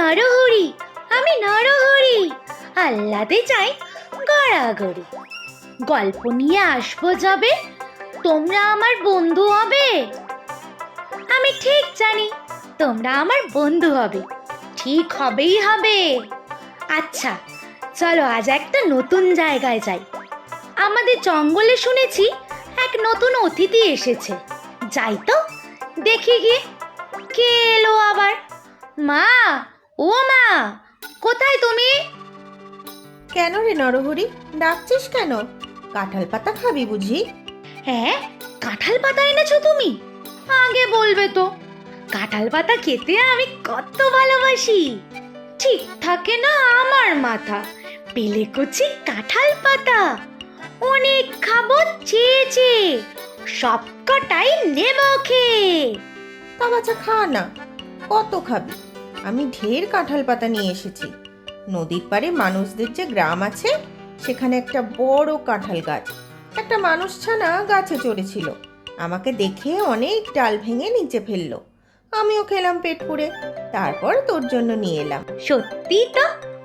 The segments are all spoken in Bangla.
নরহরি, আমি নরহরি, আহ্লাদে চাই গড়াগড়ি। গল্প নিয়ে আসবো যবে, তোমরা আমার বন্ধু হবে। আমি ঠিক জানি তোমরা আমার বন্ধু হবে, ঠিক হবেই হবে। আচ্ছা চলো আজ একটা নতুন জায়গায় যাই। আমাদের জঙ্গলে শুনেছি এক নতুন অতিথি এসেছে। যাই তো, দেখি গিয়ে কে এলো আবার। মা, ও মা, কোথায় তুমি? কেন রে নরহরি, ডাকছিস কেন? কাঁঠাল পাতা খাবি বুঝি? হ্যাঁ, কাঁঠাল পাতা এনেছো তুমি? আগে বলবে তো, কাঁঠাল পাতা খেতে আমি কত ভালোবাসি। ঠিক থাকে না আমার মাথা, পেলে কচি কাঁঠাল পাতা অনেক খাবো চেয়ে চেয়ে, সব কটাই নেব খেয়ে। তা বাছা খা না, কত খাবি? আমি ঢের কাঁঠাল পাতা নিয়ে এসেছি। নদীর পাড়ে মানুষদের যে গ্রাম আছে, সেখানে একটা বড় কাঁঠাল গাছ। একটা মানুষ ছানা গাছে চড়েছিল, আমাকে দেখে অনেক ডাল ভেঙে নিচে ফেললো। আমিও খেলাম পেট পুড়ে, তারপর তোর জন্য নিয়ে এলাম। সত্যি তো,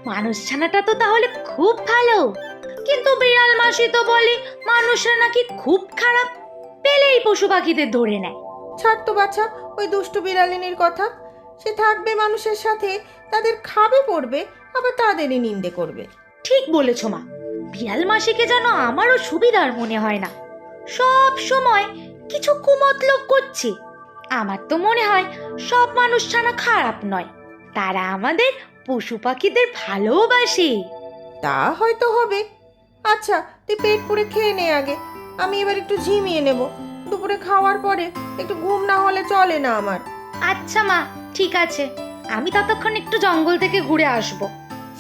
মানুষ ছানাটা তো তাহলে খুব ভালো। কিন্তু বিড়াল মাসি তো বলে মানুষরা নাকি খুব খারাপ, পেলেই পশু পাখিদের ধরে নেয়। ছাড় তো বাছা ওই দুষ্টু বিড়ালিনীর কথা। সে থাকবে মানুষের সাথে, তাদের খাবে পড়বে, আবার তাদেরই নিন্দে করবে। ঠিক বলেছ মা, বিড়াল মাসিকে যেন আমারও সুবিধার মনে হয় না, সব সময় কিছু কুমতলব করছে। আমার তো মনে হয় সব মানুষ ছানা খারাপ নয়, তারা আমাদের পশু পাখিদের ভালোবাসে। তা হয়তো হবে। আচ্ছা তুই পেট পুড়ে খেয়ে নে আগে, আমি এবার একটু ঝিমিয়ে নেব। দুপুরে খাওয়ার পরে একটু ঘুম না হলে চলে না আমার। আচ্ছা মা, ঠিক আছে, আমি ততক্ষণ একটু জঙ্গল থেকে ঘুরে আসবো।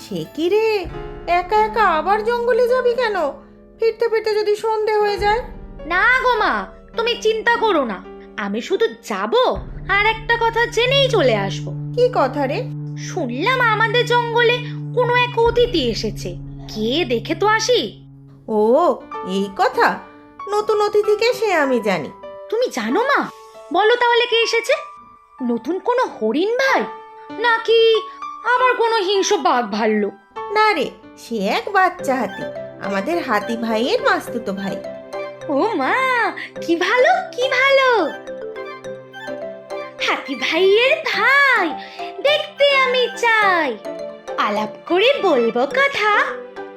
সে কি রে, একা একা আবার জঙ্গলে যাবি কেন? ফিরতে ফিরতে যদি সন্ধে হয়ে যায়? না গো মা, তুমি চিন্তা করো না, আমি শুধু যাব আর একটা কথা জেনেই চলে আসবো। কি কথা রে? শুনলাম আমাদের জঙ্গলে কোনো এক অতিথি এসেছে, কে দেখে তো আসি। ও, এই কথা? নতুন অতিথিকে সে আমি জানি। তুমি জানো মা? বলো তাহলে কে এসেছে। নতুন কোনো হরিণ ভাই, নাকি আবার কোনো হিংস্র বাঘ ভাল্লুক? না রে, সে এক বাচ্চা হাতি, আমাদের হাতি ভাইয়ের মাস্তুতো ভাই। ও মা, কি ভালো কি ভালো! হাতি ভাইয়ের ভাই, দেখতে আমি চাই, আলাপ করে বলবো কথা।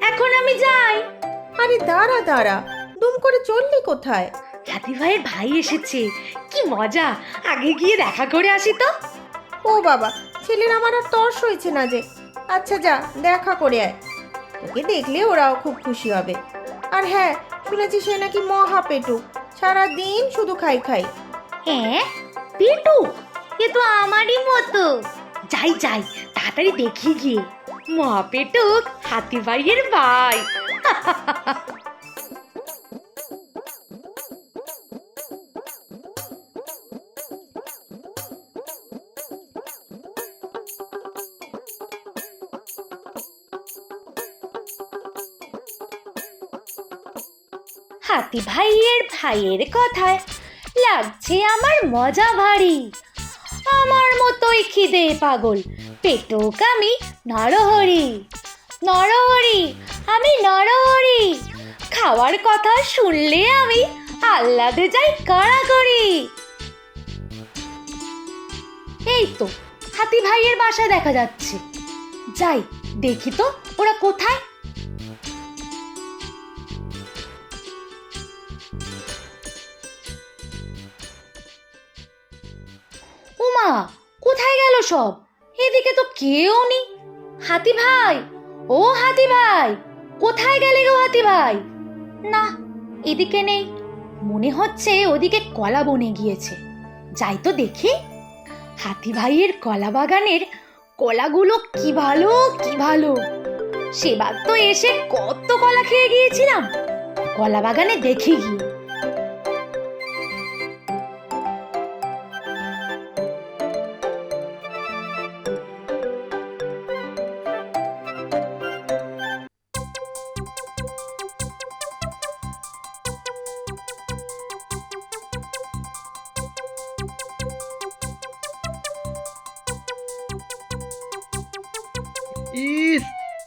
এখন আমি যাই। আরে দাঁড়া দাঁড়া, দুম করে চললি কোথায়? হাতি ভাইয়ের ভাই এসেছে, কি মজা! আগে গিয়ে দেখা করে আসি তো। ও বাবা, ছেলের আমার আর তর্স হয়েছে না যে। আচ্ছা যা, দেখা করে আয়, তোকে দেখলে ওরাও খুব খুশি হবে। আর হ্যাঁ, শুনেছি সে নাকি মহা পেটুক, সারাদিন শুধু খাই খাই। হ্যাঁ, পেটুক, এ তো আমারই মতো। যাই যাই, তাড়াতাড়ি দেখি গিয়ে। মা পেটুক হাতি ভাইয়ের ভাই। হাতি ভাইয়ের ভাইয়ের কথায় লাগছে আমার মজা ভারী। আমার মতোই খিদে পাগল পেটুক আমি নরহরি। নরহরি, আমি নরহরি, খাওয়ার কথা শুনলে আমি আহ্লাদে যাই কাড়াকড়ি। এই তো হাতি ভাইয়ের বাসা দেখা যাচ্ছে, যাই দেখি তো ওরা কোথায়। উমা, কোথায় গেল সব? এদিকে তো কেউ নেই। হাতি ভাই, ও হাতি ভাই, কোথায় গেলে গো হাতি ভাই? না, এদিকে নেই, মনে হচ্ছে ওদিকে কলা বনে গিয়েছে। যাই তো দেখি। হাতি ভাইয়ের কলা বাগানের কলাগুলো কি ভালো কি ভালো! সেবার তো এসে কত কলা খেয়ে গিয়েছিলাম। কলা বাগানে দেখি গিয়ে।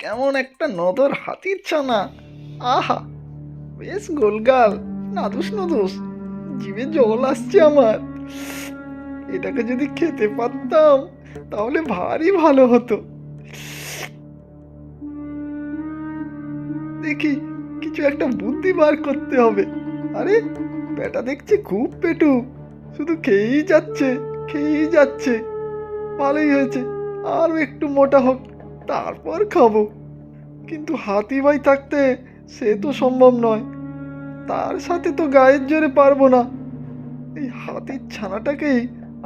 কেমন একটা নদর হাতির ছানা। আহা, বেশ গোলগাল, নাদুস নুদুস, জিভে জল আসছে আমার। এটাকে যদি খেতে পারতাম তাহলে ভারী ভালো হতো। দেখি, কিছু একটা বুদ্ধি বার করতে হবে। আরে, বেটা দেখছি খুব পেটু, শুধু খেয়েই যাচ্ছে, খেয়েই যাচ্ছে। ভালোই হয়েছে, আরো একটু মোটা হোক, তারপর খাবো। কিন্তু হাতি ভাই থাকতে সে তো সম্ভব নয়, তার সাথে তো গায়ের জোরে পারবো না। এই হাতির ছানাটাকেই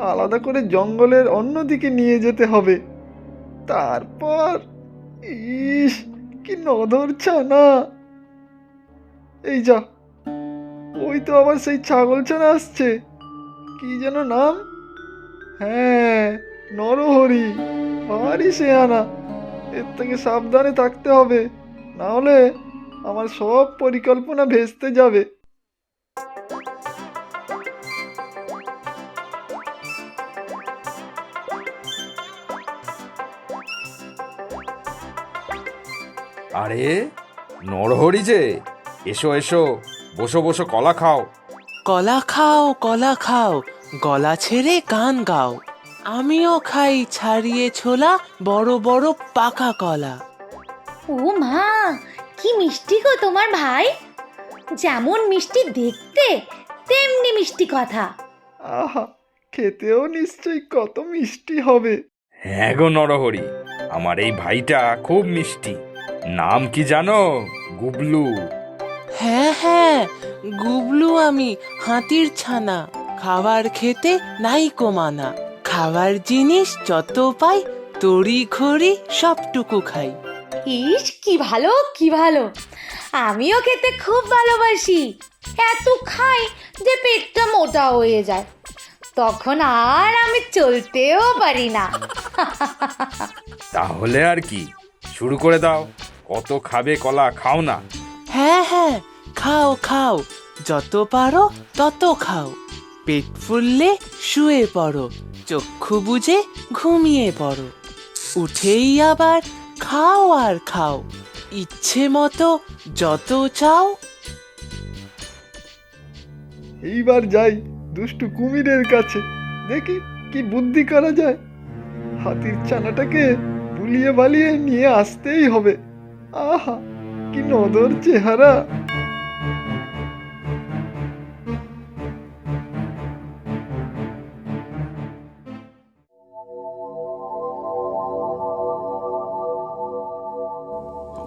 আলাদা করে জঙ্গলের অন্যদিকে নিয়ে যেতে হবে। তারপর, ইস, কি নধর ছানা! এই যা, ওই তো আবার সেই ছাগল ছানা আসছে। কি যেন নাম? হ্যাঁ, নরহরি। ভারী শেয়ানা, এর থেকে সাবধানে থাকতে হবে, না হলে আমার সব পরিকল্পনা ভেস্তে যাবে। আরে, নরহরি যে! এসো এসো, বসো বসো, কলা খাও। কলা খাও, কলা খাও, গলা ছেড়ে গান গাও। আমিও খাই ছাড়িয়ে ছোলা, বড় বড় পাকা কলা। ও মা, কি মিষ্টি গো তোমার ভাই! যেমন মিষ্টি দেখতে, তেমনি মিষ্টি কথা। আহা, খেতেও নিশ্চয়ই কত মিষ্টি হবে। হ্যাঁ গো নরহরি, আমার এই ভাইটা খুব মিষ্টি। নাম কি জানো? গুবলু। হ্যাঁ হ্যাঁ, গুবলু আমি, হাতির ছানা। খাবার খেতে নাই কমানা। খাবার জিনিস যত পাই, তড়ি ঘড়ি সবটুকু খাই। ইস, কি ভালো, কি ভালো! আমিও খেতে খুব ভালোবাসি। এত খাই যে পেটটা মোটা হয়ে যায়, তখন আর আমি চলতেও পারি না। তাহলে আর কি, শুরু করে দাও। কত খাবে কলা, খাও না। হ্যাঁ হ্যাঁ, খাও খাও, যত পারো তত খাও। পেট ফুললে শুয়ে পড়ো, চক্ষু বুজে ঘুমিয়ে পড়ো। উঠেই আবার খাও আর খাও, ইচ্ছে মতো যত চাও। এইবার যাই দুষ্টু কুমিরের কাছে, দেখি কি বুদ্ধি করা যায়। হাতির ছানাটাকে ভুলিয়ে বালিয়ে নিয়ে আসতেই হবে। আহা, কি নদর চেহারা!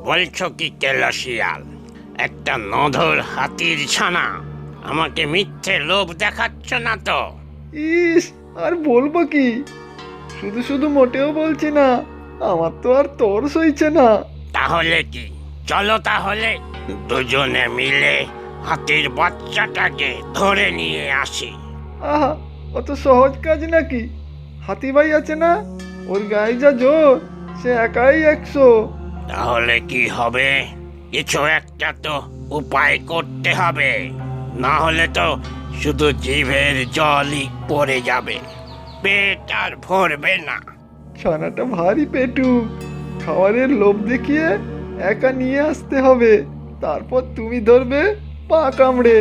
বলছো কি কেলসিয়াল? একটা নধর হাতির ছানা আমাকে মিথ্যে লোভ দেখাচ্ছ না তো? ইস, আর বলবো কি, শুধু শুধু মোটেও বলছি না, আমার তো আর তর সইছে না। তাহলে কি, চলো তাহলে দুজনে মিলে হাতির বাচ্চাটাকে ধরে নিয়ে আসি। আহা, অত সহজ কাজ নাকি? হাতি ভাই আছে না, ওর গায়ে যা জোর, সে একাই 100। তাহলে কি হবে? কিছু একটা তো উপায় করতে হবে, না হলে তো শুধু জিভের জলই পড়ে যাবে, পেট আর ভরবে না। ছানাটা ভারী পেটু, খাবারের লোভ দেখিয়ে একা নিয়ে আসতে হবে, তারপর তুমি ধরবে পা কামড়ে।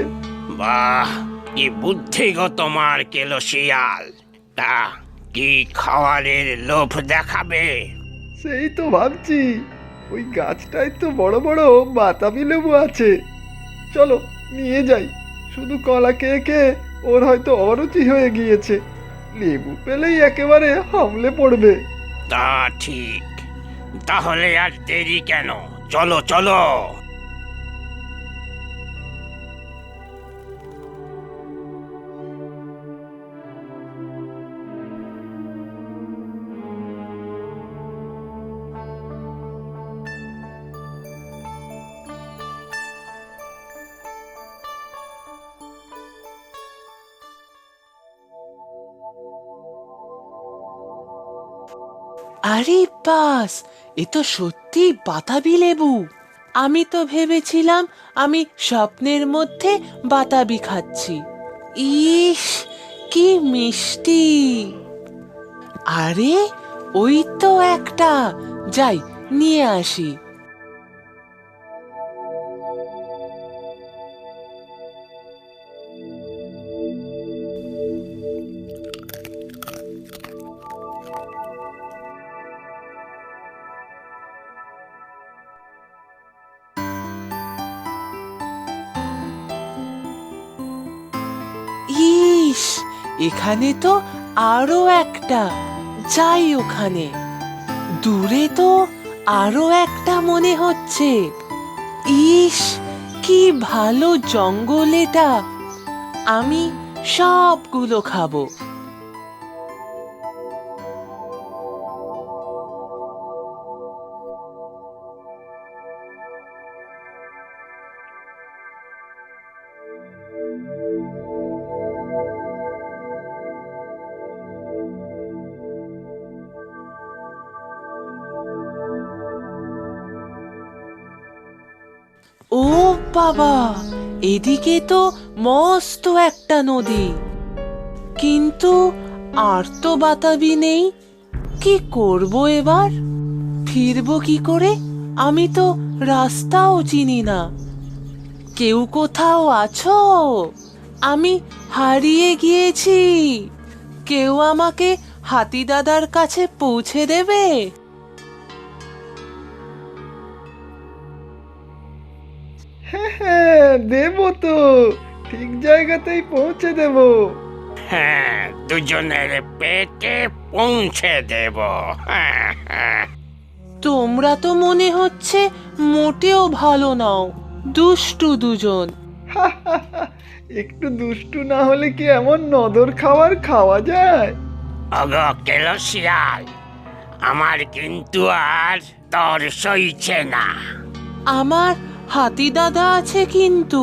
বাহ, কি বুদ্ধি গো তোমার কেলসিয়াল! তা কি খাওয়ারের লোভ দেখাবে? সেই তো ভাবছি, ওই গাছটায় তো বড় বড় বাতাবি লেবু আছে, চলো নিয়ে যাই। শুধু কলা খেয়ে খেয়ে ওর হয়তো অরুচি হয়ে গিয়েছে, লেবু পেলেই একেবারে হামলে পড়বে। তা ঠিক, তাহলে আর দেরি কেন, চলো চলো। আরে বাস, এ তো সত্যি বাতাবি লেবু। আমি তো ভেবেছিলাম আমি স্বপ্নের মধ্যে বাতাবি খাচ্ছি। ইস, কি মিষ্টি! আরে, ওই তো একটা। যাই, নিয়ে আসি। ইস, এখানে তো আরো একটা। যাই ওখানে। দূরে তো আরো একটা মনে হচ্ছে। ইস, কি ভালো জঙ্গল এটা। আমি সবগুলো খাবো। ও বাবা, এদিকে তো মস্ত একটা নদী, কিন্তু আর তো বাতাবি নেই। কি করব এবার? ফিরবো কি করে? আমি তো রাস্তাও চিনি না। কেউ কোথাও আছো? আমি হারিয়ে গিয়েছি। কেউ আমাকে হাতি দাদার কাছে পৌঁছে দেবে? হ্যাঁ, দেবো তো, ঠিক জায়গাতেই পৌঁছে দেবো। হ্যাঁ, দুজনের পেটে পৌঁছে দেব। হ্যাঁ, হ্যাঁ। তোমরা তো মনে হচ্ছে মোটেও ভালো নাও, দুষ্টু দুজন। একটু দুষ্টু না হলে কি এমন নদর খাবার খাওয়া যায়? অগো কেলো শিয়াল, আমার কিন্তু আর তর সইছে না। আমার হাতি দাদা আছে, কিন্তু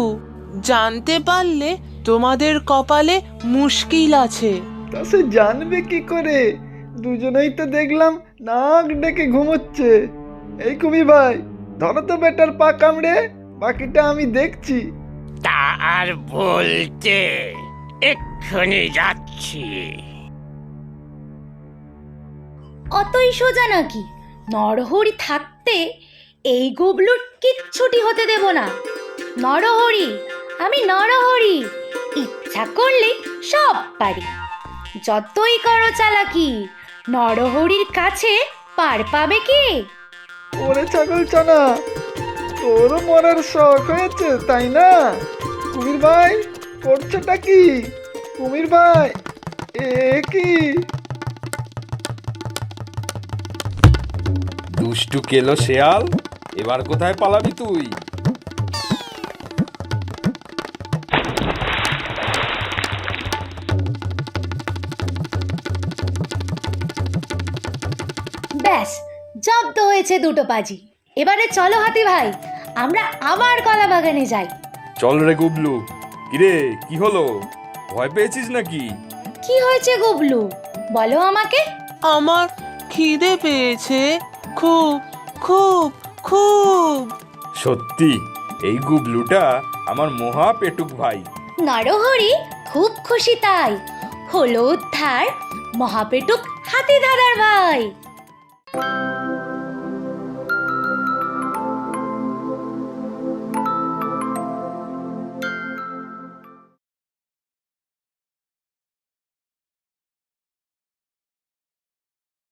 জানতে পারলে তোমাদের কপালে মুশকিল আছে। তা সে জানবে কি করে? দুজনেই তো দেখলাম নাক ডেকে ঘুমোচ্ছে। এই কুমির ভাই, ধরো তো বেটার পা কামড়ে, বাকিটা আমি দেখছি। তা আর বলতে, এক্ষুনি যাচ্ছি। অতই সোজা নাকি? নরহরি থাকতে এই গুবলুর কিচ্ছুটি হতে দেব না। নরহরি, আমি নরহরি, ইচ্ছা করলে সব পারি। যতই করো চালাকি, নরহরির কাছে পার পাবে কি? ওরে ছাগল চানা, তোরও মরার শখ হয়েছে তাই না? কুমির ভাই, করছেটা কি? কুমির ভাই, এ কি? দুষ্টু কেলো শেয়াল, এবার কোথায় পালাবি তুই? ব্যাস, জব্দ হয়েছে দুটো পাজি। এবারে চলো হাতি ভাই, আমরা আবার কলা বাগানে যাই। চল রে গুবলু। কিরে, কি হলো? ভয় পেয়েছিস নাকি? কি হয়েছে গুবলু, বলো আমাকে। আমার খিদে পেয়েছে, খুব খুব খুব। সত্যি, এই গুবলুটা আমার মহা পেটুক ভাই। নরহরি খুব খুশি তাই। হলো উদ্ধার মহাপেটুক হাতি দাদার ভাই।